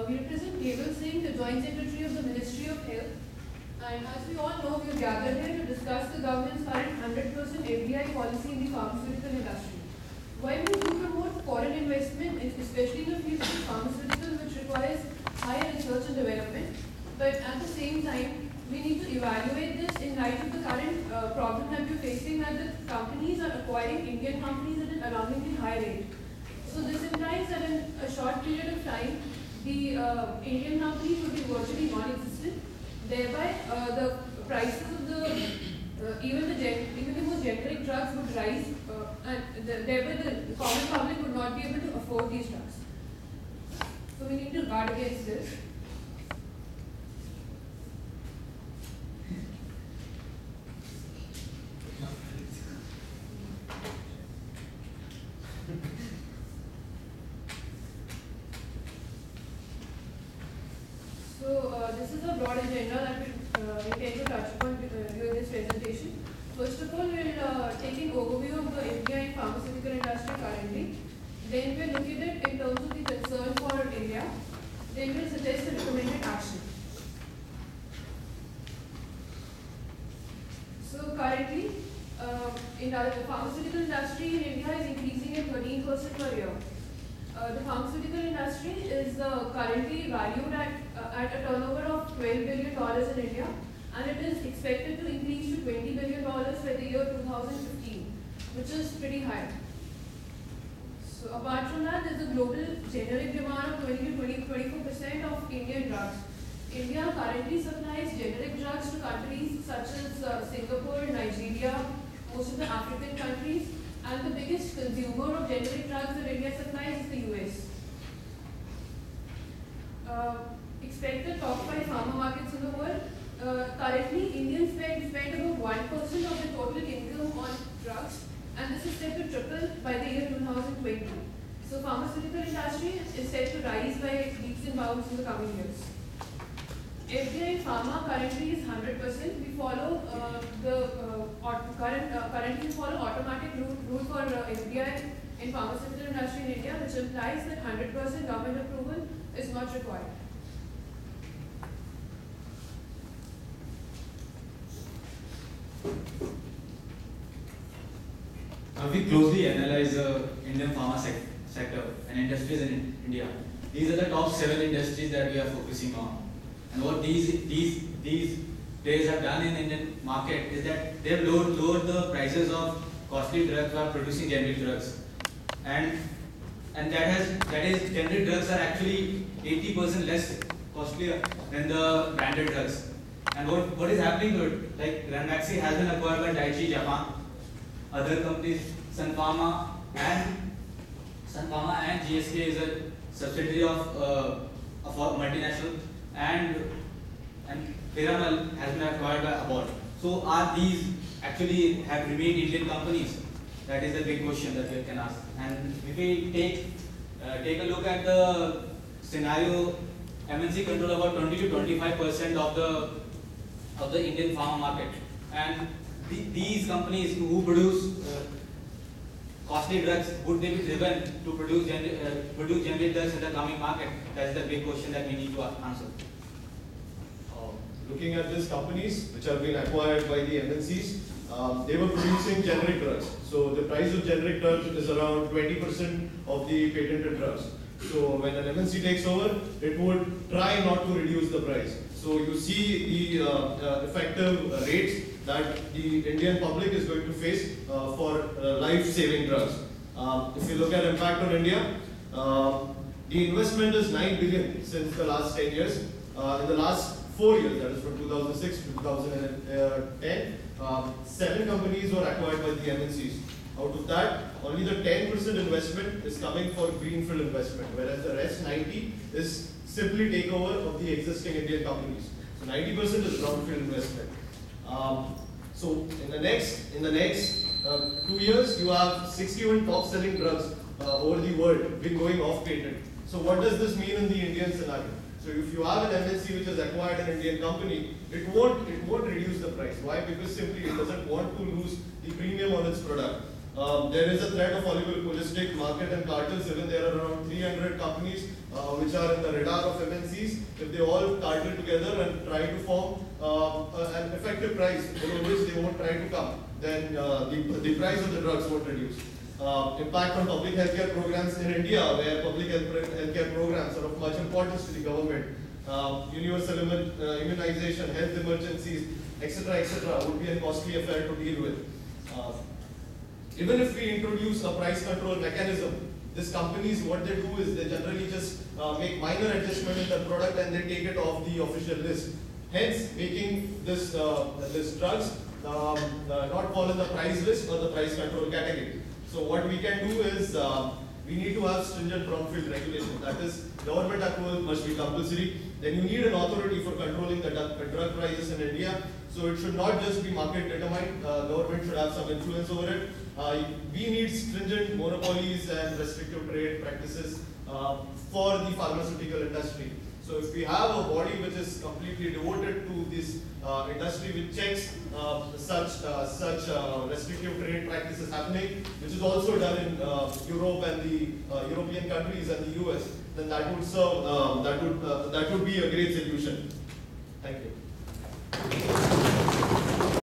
We represent Keval Singh, the Joint Secretary of the Ministry of Health. And as we all know, we are gathered here to discuss the government's current 100% FDI policy in the pharmaceutical industry. While we do promote foreign investment, especially in the field of pharmaceuticals, which requires higher research and development, but at the same time, we need to evaluate this in light of the current problem that we're facing, that the companies are acquiring Indian companies at an alarmingly high rate. So this implies that in a short period of time, the Indian companies would be virtually non-existent. Thereby, the prices of even the most generic drugs would rise, and thereby the common public would not be able to afford these drugs. So we need to guard against this. So this is a broad agenda that we intend to touch upon during this presentation. First of all, we'll take an overview of the India and pharmaceutical industry currently. Then we'll look at it in terms of the concern for India. Then we'll suggest the recommended action. So currently, the pharmaceutical industry in India is increasing at 13% per year. The pharmaceutical industry is currently valued at a turnover of $12 billion in India, and it is expected to increase to $20 billion by the year 2015, which is pretty high. So apart from that, there is a global generic demand of 24% of Indian drugs. India currently supplies generic drugs to countries such as Singapore, Nigeria, most of the African countries, and the biggest consumer of generic drugs that India supplies is the US. Expected top 5 pharma markets in the world. Currently, Indians spend about 1% of the total income on drugs, and this is set to triple by the year 2020. So, pharmaceutical industry is set to rise by leaps and bounds in the coming years. FDI pharma currently is 100%. We follow currently follow automatic route for FDI in pharmaceutical industry in India, which implies that 100% government approval is not required. We closely analyze the Indian pharma sector and industries in India. These are the top 7 industries that we are focusing on. And what these players have done in Indian market is that they have lowered the prices of costly drugs while producing generic drugs. And that is generic drugs are actually 80% less costlier than the branded drugs. And what is happening to it? Like Ranbaxy has been acquired by Daiichi Japan. Other companies, Sun Pharma and GSK is a subsidiary of a multinational, and Piramal has been acquired by Abbott. So are these actually have remained Indian companies? That is the big question that we can ask. And if we take a look at the scenario, MNC control about 20 to 25% of the Indian pharma market, and these companies who produce costly drugs, would they be driven to produce generic drugs in the coming market? That is the big question that we need to answer. Looking at these companies which have been acquired by the MNCs, they were producing generic drugs. So the price of generic drugs is around 20% of the patented drugs. So when an MNC takes over, it would try not to reduce the price. So you see the effective rates that the Indian public is going to face for life-saving drugs. If you look at impact on India, the investment is 9 billion since the last 10 years. In the last 4 years, that is from 2006 to 2010, 7 companies were acquired by the MNCs. Out of that, only the 10% investment is coming for greenfield investment, whereas the rest 90 is simply takeover of the existing Indian companies. So 90% is brownfield investment. So in the next 2 years, you have 61 top-selling drugs over the world been going off patent. So what does this mean in the Indian scenario? So if you have an MNC which has acquired an Indian company, it won't reduce the price. Why? Because simply it doesn't want to lose the premium on its product. There is a threat of oligopolistic market and cartels. Even there are around 300 companies which are in the radar of MNCs, if they all cartel together and try to form an effective price below which they won't try to come, then the price of the drugs won't reduce. Impact on public healthcare programs in India, where public healthcare programs are of much importance to the government. Universal immunization, health emergencies, etc., would be a costly affair to deal with. Even if we introduce a price control mechanism, these companies, what they do is they generally just make minor adjustment in the product and they take it off the official list. Hence, making this drugs not fall in the price list or the price control category. So what we can do is we need to have stringent brownfield regulation. That is, government approval must be compulsory. Then you need an authority for controlling the drug prices in India. So it should not just be market determined. Government should have some influence over it. We need stringent monopolies and restrictive trade practices for the pharmaceutical industry. So if we have a body which is completely devoted to this industry, which checks such restrictive trade practices happening, which is also done in Europe and the European countries and the US, then that would serve. That would be a great solution. Thank you.